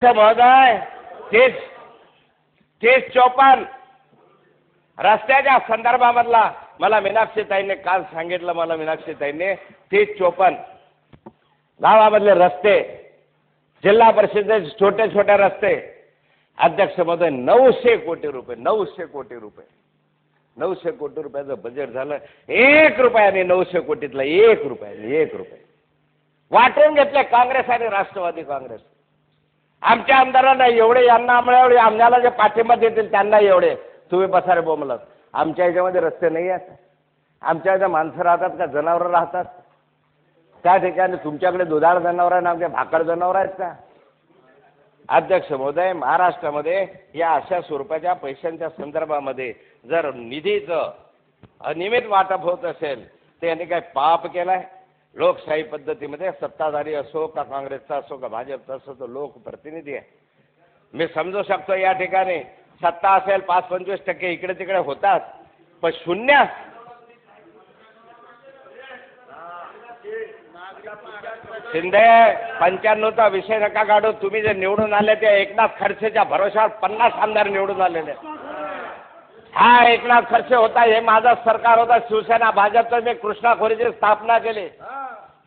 महोदय 3054 रस्त्याच्या संदर्भामधला मला मीनाक्षीताईंनी काल सांगितलं. मला मीनाक्षीताईंनी 3054 गावामधले रस्ते, जिल्हा परिषदेचे छोटे छोटे रस्ते, अध्यक्ष महोदय 900 कोटी रुपये 900 कोटी रुपये 900 कोटी रुपयाचं बजेट झालं. 1 रुपयाने 900 कोटीतला 1 रुपयाने 1 रुपये वाटून घेतले काँग्रेस आणि राष्ट्रवादी काँग्रेस. आमच्या आमदारांना एवढे, यांना एवढे, आम्हाला जे पाठिंबा देतील त्यांना एवढे. तुम्ही बसारे बोंबलात. आमच्या ह्याच्यामध्ये रस्ते नाही आहेत. आमच्या ह्याच्या माणसं राहतात का जनावरं राहतात? त्या ठिकाणी तुमच्याकडे दुधाळ जनावर आहे ना, आमच्या भाकड जनावर आहेत का? अध्यक्ष महोदय, महाराष्ट्रामध्ये या अशा स्वरूपाच्या पैशांच्या संदर्भामध्ये जर निधीचं अनियमित वाटप होत असेल तर यांनी काय पाप केलाय? लोकशाही पद्धतीमध्ये सत्ताधारी असो का काँग्रेसचा असो का भाजपचा असो तो लोकप्रतिनिधी आहे. मी समजू शकतो या ठिकाणी सत्ता असेल 5-25% इकडे तिकडे होतात, पण शून्य. शिंदे 95चा विषय नका काढू. तुम्ही जे निवडून आले ते एकनाथ खडसेच्या भरोशावर 50 आमदार निवडून आलेले. हा एकनाथ खडसे होता, हे माझं सरकार होता, शिवसेना भाजपचं. मी कृष्णाखोरीची स्थापना केली.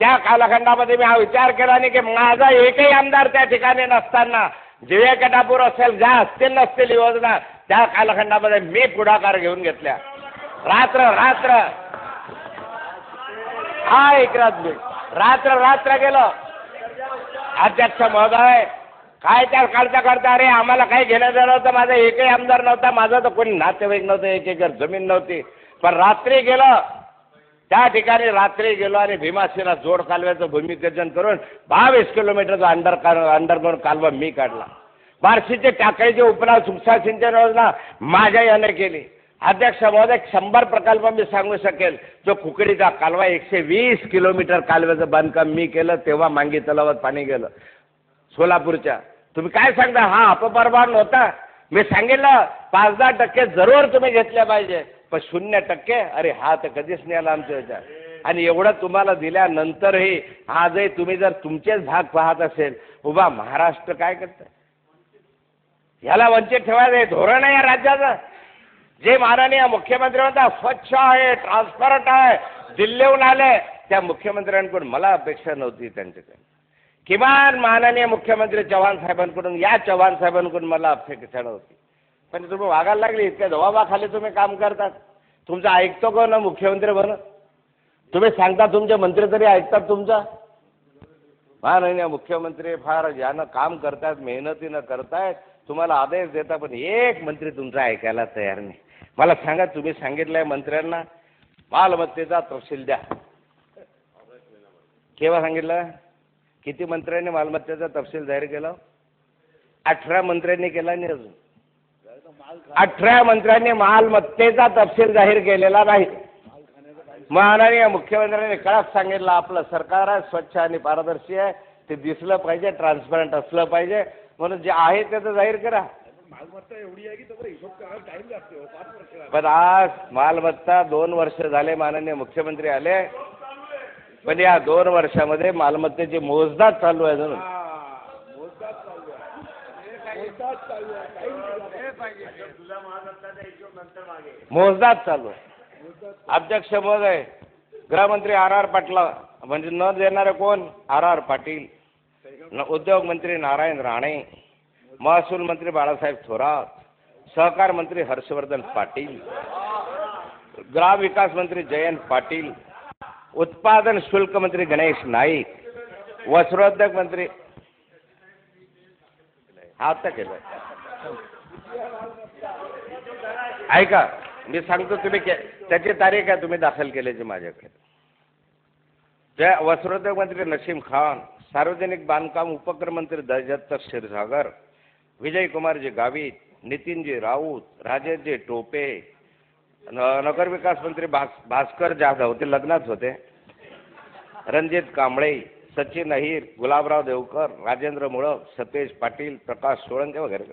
त्या कालखंडामध्ये मी हा विचार केला नाही की माझा एकही आमदार त्या ठिकाणी नसताना जे कटापूर असेल, ज्या असतील नसतील योजना त्या कालखंडामध्ये मी पुढाकार घेऊन घेतल्या. रात्र रात्र हा एकनाथ मी रात्र गेलो. अध्यक्ष महोदय, काय त्या काढता काढता अरे आम्हाला काही घेणं देणं नव्हतं. माझा एकही आमदार नव्हता, माझं तर कोणी नातेवाईक नव्हतं, 1 एकर जमीन नव्हती. पण रात्री गेलो, त्या ठिकाणी रात्री गेलो आणि भीमाशेला जोड कालव्याचं भूमिपूजन करून 22 किलोमीटरचा अंडरग्राउंड कालवा मी काढला. बार्शीचे टाकायचे उपरा सुक्षा सिंचन योजना माझ्या याने केली. अध्यक्ष महोदय, 100 प्रकल्प मी सांगू शकेल. जो कुकडीचा कालवा 120 किलोमीटर कालव्याचं बांधकाम मी केलं, तेव्हा मांगी तलावात पाणी गेलं सोलापूरच्या. तुम्ही काय सांगता? हा अपप्रभाव नव्हता. मी सांगितलं 5-10% जरूर तुम्ही घेतल्या पाहिजे, पण 0%? अरे हा तर कधीच नाही आला आमच्या ह्याच्यात. आणि एवढं तुम्हाला दिल्यानंतरही आजही तुम्ही जर तुमचेच भाग पाहत असेल, उभा महाराष्ट्र काय करताय? याला वंचित ठेवायचं धोरण आहे या राज्याचं. जे माननीय मुख्यमंत्री होता स्वच्छ आहे, ट्रान्सपरंट आहे, दिल्लीहून आले, त्या मुख्यमंत्र्यांकडून मला अपेक्षा नव्हती त्यांच्याकडे. किमान माननीय मुख्यमंत्री चव्हाण साहेबांकडून, या चव्हाण साहेबांकडून मला अपेक्षा नव्हती. पण तुम्ही वागायला लागले. इतक्या दबावाखाली तुम्ही काम करतात. तुमचं ऐकतो कोण मुख्यमंत्री बन? तुम्ही सांगता तुमचे मंत्री तरी ऐकतात तुमचं? माननीय मुख्यमंत्री फार यानं काम करतात, मेहनतीनं करतायत, तुम्हाला आदेश देता, पण एक मंत्री तुमचा ऐकायला तयार नाही. मला सांगा, तुम्ही सांगितलंय मंत्र्यांना मालमत्तेचा तपशील द्या. केव्हा सांगितलं? किती मंत्र्यांनी मालमत्तेचा तपशील जाहीर केला? 18 मंत्र्यांनी केला नाही अजून. 18 मंत्र्यांनी मालमत्तेचा तपशील जाहीर केलेला नाही. माननीय मुख्यमंत्र्यांनी कडक सांगितलं आपलं सरकार आहे, स्वच्छ आणि पारदर्शी आहे, ते दिसलं पाहिजे, ट्रान्सपरंट असलं पाहिजे, म्हणून जे आहे त्याचं जाहीर करा. मालमत्ता एवढी आहे की त्याचा हिशोब करायला टाइम लागतो, 5 वर्ष. पण आज मालमत्ता 2 वर्ष झाले माननीय मुख्यमंत्री आले, पण या 2 वर्षामध्ये मालमत्तेची मोजदाद चालू आहे. अजून मोजदाद चालू आहे. अध्यक्ष महोदय, गृहमंत्री RR पाटील म्हणजे न देणारे कोण? RR पाटील. उद्योग मंत्री नारायण राणे, महसूल मंत्री बाळासाहेब थोरात, सहकार मंत्री हर्षवर्धन पाटील, ग्रामविकास मंत्री जयंत पाटील, उत्पादन शुल्क मंत्री गणेश नाईक, वस्त्रोद्योग मंत्री आता केलं. ऐका, मी सांगतो, तुम्ही त्याची तारीख आहे तुम्ही दाखल केल्याची माझ्याकडे. त्या वस्त्रोद्योग मंत्री नसीम खान, सार्वजनिक बांधकाम उपक्रम मंत्री दत्त क्षीरसागर, विजयकुमारजी गावित, नितीनजी राऊत, राजेशजी टोपे, नगरविकास मंत्री भास्कर जाधव, ते लग्नात होते, रणजित कांबळे, सचिन अहिर, गुलाबराव देवकर, राजेंद्र मुळक, सतेज पाटील, प्रकाश सोळंके वगैरे.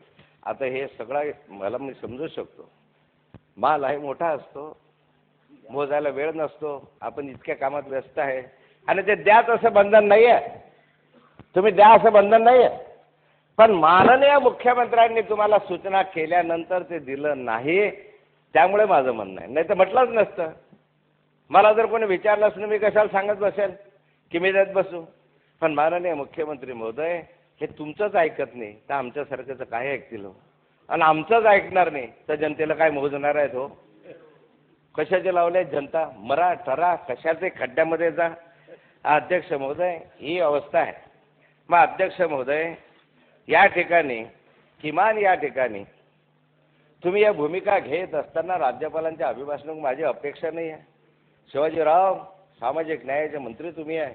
आता हे सगळं मला मी समजू शकतो. माल आहे मोठा असतो, मोजायला वेळ नसतो, आपण इतक्या कामात व्यस्त आहे. आणि ते द्याच असं बंधन नाही आहे, तुम्ही द्या असं बंधन नाही आहे. पण माननीय मुख्यमंत्र्यांनी तुम्हाला सूचना केल्यानंतर ते दिलं नाही, त्यामुळे माझं म्हणणं आहे. नाही तर म्हटलंच नसतं. मला जर कोणी विचारलं असतं मी कशाला सांगत बसेल की मी देत बसू. पण माननीय मुख्यमंत्री महोदय हे तुमचंच ऐकत नाही तर आमच्यासारखंच काय ऐकतील हो? आणि आमचंच ऐकणार नाही तर जनतेला काय मोजणार आहेत हो? कशाचे लावले जनता? मरा ठरा कशाचे खड्ड्यामध्ये जा. अध्यक्ष महोदय ही अवस्था आहे. मग अध्यक्ष महोदय या ठिकाणी किमान या ठिकाणी तुम्ही या भूमिका घेत असताना राज्यपालांच्या अभिभाषणात माझी अपेक्षा नाही आहे. शिवाजीराव सामाजिक न्यायाचे मंत्री तुम्ही आहे.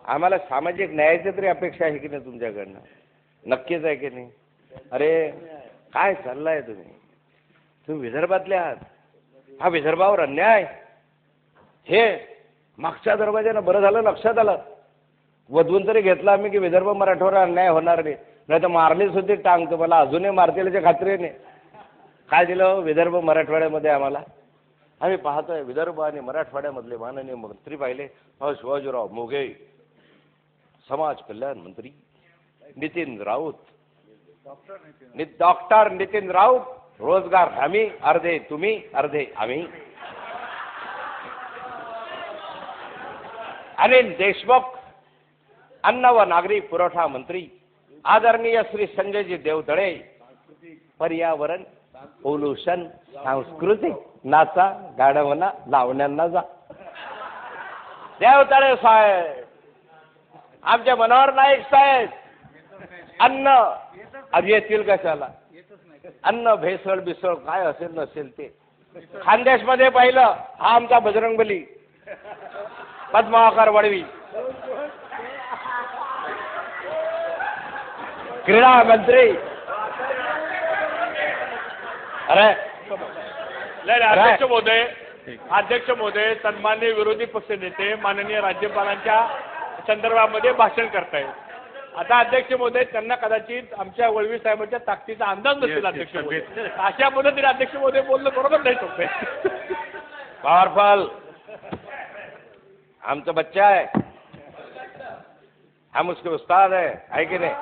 आम्हाला सामाजिक न्यायाची तरी अपेक्षा आहे की नाही तुमच्याकडनं? नक्कीच आहे की नाही? अरे काय चाललंय तुम्ही विदर्भातले आहात. हा विदर्भावर अन्याय हे मागच्या दरवाज्यानं बरं झालं लक्षात आलं. वधवून तरी घेतला आम्ही की विदर्भ मराठवाडा अन्याय होणार नाही तर मारली सुद्धा टांग तुम्हाला अजूनही मारतील याच्या खात्रीने. काय दिलं विदर्भ मराठवाड्यामध्ये आम्हाला? आम्ही पाहतोय विदर्भ आणि मराठवाड्यामधले माननीय मंत्री पाहिले शिवाजीराव मोघे, समाज कल्याण मंत्री नितीन राऊत, डॉक्टर नितीन राऊत, रोजगार हमी अर्धे तुम्ही अर्धे आम्ही. अनिल देशमुख अन्न व नागरी पुरवठा मंत्री आदरणीय श्री संजयजी देवतळे, पर्यावरण पोल्युशन सांस्कृतिक नाचा गाडवना लावण्यांना जा. देवतळे साहेब, आमचे मनोहर नाईक साहेब अन्न आज येतील कशाला? अन्न भेसळ बिसळ काय असेल नसेल ते खानदेशमध्ये पाहिलं. हा आमचा बजरंगबली पद्माकर वडवी, क्रीडा मंत्री. अरे अध्यक्ष महोदय सन्माननीय विरोधी पक्ष नेते माननीय राज्यपालांच्या संदर्भामध्ये भाषण करतायत. आता अध्यक्ष महोदय त्यांना कदाचित आमच्या वळवी साहेबांच्या ताकदीचा अंदाज नसेल. अध्यक्ष महोदय अशा पद्धतीने अध्यक्ष महोदय बोलणं बरोबर नाही सोपे. पॉवरफुल आमचा बच्चा है, हम उसके उस्ताद है की नाही?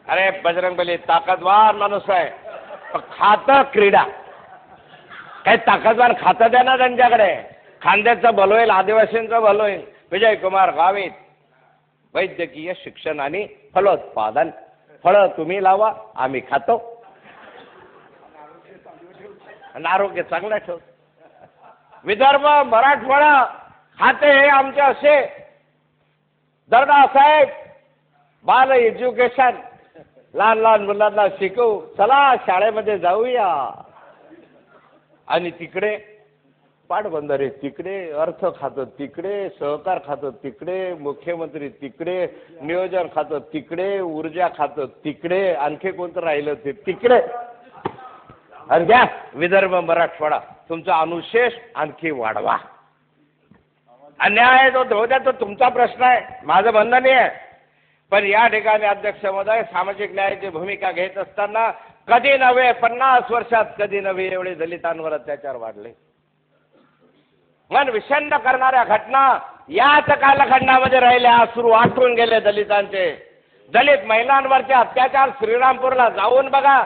अरे बजरंगबली ताकदवार माणूस आहे, खातं क्रीडा. काही ताकदवार खातं द्या ना त्यांच्याकडे. खांद्याचं भलं होईल, आदिवासींचं भलं होईल. विजयकुमार गावित वैद्यकीय शिक्षण आणि फलोत्पादन. फळं तुम्ही लावा आम्ही खातो आणि आरोग्य चांगलं ठेव. विदर्भ मराठवाडा खाते हे आमचे असे. दर्डा साहेब बाल एज्युकेशन, लहान लहान मुलांना शिकवू, चला शाळेमध्ये जाऊया. आणि तिकडे पाटबंधारे तिकडे, अर्थ खातं तिकडे, सहकार खातं तिकडे, मुख्यमंत्री तिकडे, नियोजन खातं तिकडे, ऊर्जा खातं तिकडे, आणखी कोणतं राहिलं ते तिकडे. आणि घ्या विदर्भ मराठवाडा तुमचा अनुशेष आणखी वाढवा. अन्याय जो होऊ द्या तो तुमचा प्रश्न आहे, माझं म्हणणं नाही आहे. पण या ठिकाणी अध्यक्ष महोदय सामाजिक न्यायाची भूमिका घेत असताना कधी नव्हे 50 वर्षात कधी नव्हे एवढे दलितांवर अत्याचार वाढले. मन विषण्ण करणाऱ्या घटना याच कालखंडामध्ये राहिल्या. अश्रू आटून गेले दलितांचे. दलित महिलांवरचे अत्याचार श्रीरामपूरला जाऊन बघा.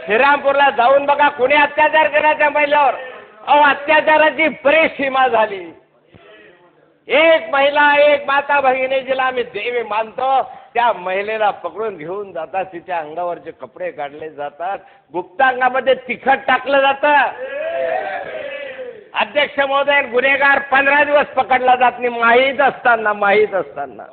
श्रीरामपूरला जाऊन बघा कोणी अत्याचार केला त्या महिलेवर. अत्याचाराची बरीच सीमा झाली. एक महिला, एक माता भगिनी जिला आम्ही देवी मानतो त्या महिलेला पकडून घेऊन जातात, तिच्या अंगावरचे कपडे काढले जातात, गुप्तांगामध्ये तिखट टाकलं जातं. अध्यक्ष महोदय गुन्हेगार 15 दिवस पकडला जात नाही माहीत असताना.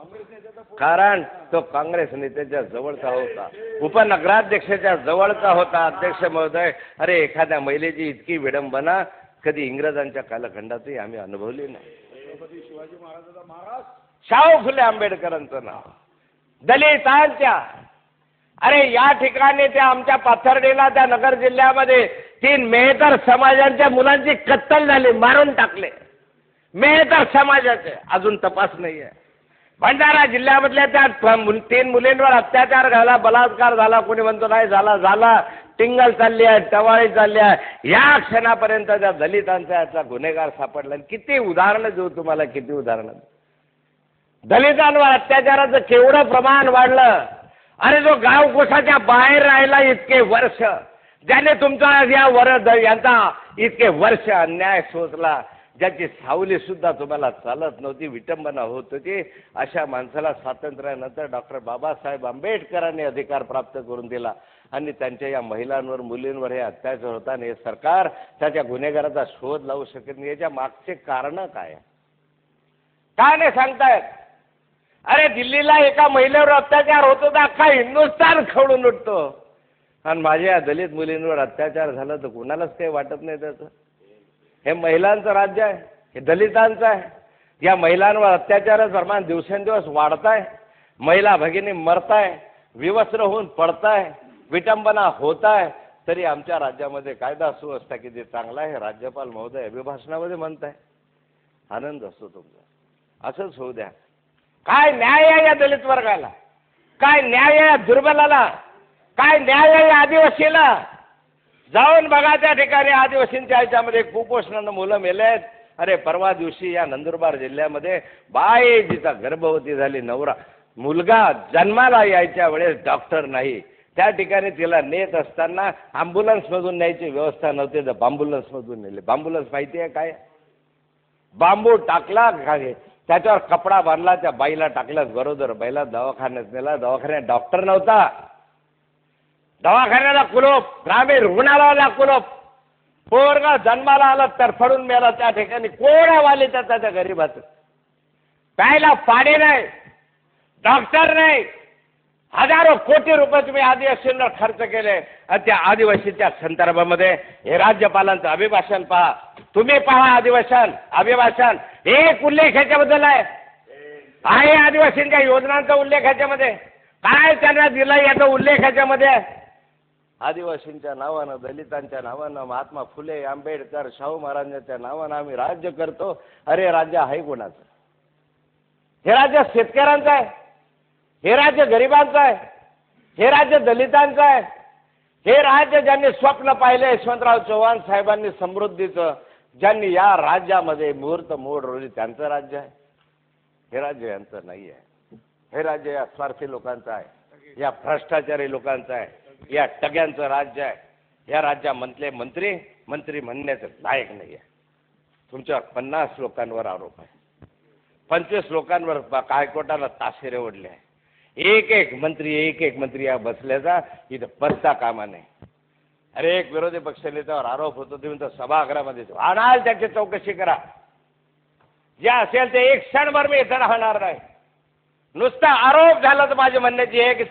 कारण तो काँग्रेस नेत्याच्या जवळचा होता, उपनगराध्यक्षाच्या जवळचा होता. अध्यक्ष महोदय अरे एखाद्या महिलेची इतकी विडंबना कधी इंग्रजांच्या कालखंडातही आम्ही अनुभवली नाही. शिवाजी महाराजांचा महाराज शाहू फुले आंबेडकरांचं नाव दलितांच्या. अरे या ठिकाणी त्या आमच्या पाथर्डीला त्या नगर जिल्ह्यामध्ये 3 मेहतर समाजांच्या मुलांची कत्तल झाली, मारून टाकले. मेहतर समाजाचे अजून तपास नाही आहे. भंडारा जिल्ह्यामधल्या त्या 3 मुलींवर अत्याचार झाला, बलात्कार झाला. कोणी म्हणतो नाही झाला. टिंगल चालली आहे, टवाळी चालली आहे. या क्षणापर्यंत त्या दलितांचा याचा गुन्हेगार सापडला. किती उदाहरणं देऊ तुम्हाला, किती उदाहरणं. दलितांवर अत्याचाराचं केवढं प्रमाण वाढलं. अरे जो गाव कुसाच्या बाहेर राहिला इतके वर्ष, ज्याने तुमचा यांचा इतके वर्ष अन्याय सोसला, ज्याची सावली सुद्धा तुम्हाला चालत नव्हती, विटंबना होत होती, अशा माणसाला स्वातंत्र्यानंतर डॉक्टर बाबासाहेब आंबेडकरांनी अधिकार प्राप्त करून दिला. आणि त्यांच्या या महिलांवर मुलींवर हे अत्याचार होता आणि हे सरकार त्याच्या गुन्हेगाराचा शोध लावू शकत नाही. याच्या मागचे कारण काय नाही सांगतायत. अरे दिल्लीला एका महिलेवर अत्याचार होतो तर अख्खा हिंदुस्थान खवळून उठतो, आणि माझ्या दलित मुलींवर अत्याचार झाला तर कुणालाच काही वाटत नाही. त्याचं हे महिलांचं राज्य आहे, हे दलितांचं आहे. या महिलांवर अत्याचाराचं प्रमाण दिवसेंदिवस वाढत आहे. महिला भगिनी मरताय, विवस्त्र होऊन पडताय, विटंबना होत आहे. तरी आमच्या राज्यामध्ये कायदा सुव्यवस्था किती चांगला आहे. राज्यपाल महोदय अभिभाषणामध्ये म्हणताय, आनंद असतो तुमचा. असंच होऊ द्या. काय न्याय आहे या दलित वर्गाला, काय न्याय आहे या दुर्बलाला, काय न्याय आहे या आदिवासीला. जाऊन बघा त्या ठिकाणी आदिवासींच्या ह्याच्यामध्ये कुपोषणानं मुलं मेलेत. अरे परवा दिवशी या नंदुरबार जिल्ह्यामध्ये बाई जिचा गर्भवती झाली, नवरा मुलगा जन्माला यायच्या वेळेस डॉक्टर नाही, त्या ठिकाणी तिला नेत असताना ॲम्ब्युलन्समधून न्यायची व्यवस्था नव्हती तर बांबुलन्समधून नेले. बांबुलन्स माहिती आहे काय? बांबू टाकला, त्याच्यावर कपडा बांधला, त्या बाईला टाकलं, बरोबर बाईला दवाखान्यात नेला. दवाखान्यात डॉक्टर नव्हता, दवाखान्याला कुलूप, ग्रामीण रुग्णालयाला कुलूप. पोरगा जन्माला आला तरफडून मेला त्या ठिकाणी. कोणावाले त्याच्या गरीबाचं प्यायला पाणी नाही, डॉक्टर नाही. हजारो कोटी रुपये तुम्ही आदिवासींवर खर्च केले. आणि त्या आदिवासीच्या संदर्भामध्ये हे राज्यपालांचं अभिभाषण पहा, तुम्ही पहा अभिभाषण. एक उल्लेख ह्याच्याबद्दल आहे आदिवासींच्या योजनांचा उल्लेख ह्याच्यामध्ये. काय त्यांना दिलं याचा उल्लेख ह्याच्यामध्ये आहे. आदिवासींच्या नावानं, दलितांच्या नावानं, महात्मा फुले, आंबेडकर, शाहू महाराजांच्या नावानं आम्ही राज्य करतो. अरे राज्य आहे कोणाचं? हे राज्य शेतकऱ्यांचं आहे, हे राज्य गरिबांचं आहे, हे राज्य दलितांचं आहे. हे राज्य ज्यांनी स्वप्न पाहिले यशवंतराव चव्हाण साहेबांनी समृद्धीचं, ज्यांनी या राज्यामध्ये मुहूर्त मोड रोवली, त्यांचं राज्य आहे. हे राज्य यांचं नाही आहे. हे राज्य या स्वार्थी लोकांचं आहे, या भ्रष्टाचारी लोकांचं आहे, या टग्यांचं राज्य आहे. या राज्यामधले मंत्री म्हणण्याचं लायक नाही आहे. तुमच्यावर 50 लोकांवर आरोप आहे, 25 लोकांवर हायकोर्टाला ताशेरे ओढले आहे. एक मंत्री या बसल्याचा इथं पत्ता कामा नाही. अरे एक विरोधी पक्षनेत्यावर आरोप होतो, तुम्ही तर सभागृहामध्ये आणाल, त्याची चौकशी करा. जे असेल ते एक क्षणभर मी इथं राहणार नाही. नुसता आरोप झाला तर माझी म्हणण्याची आहे की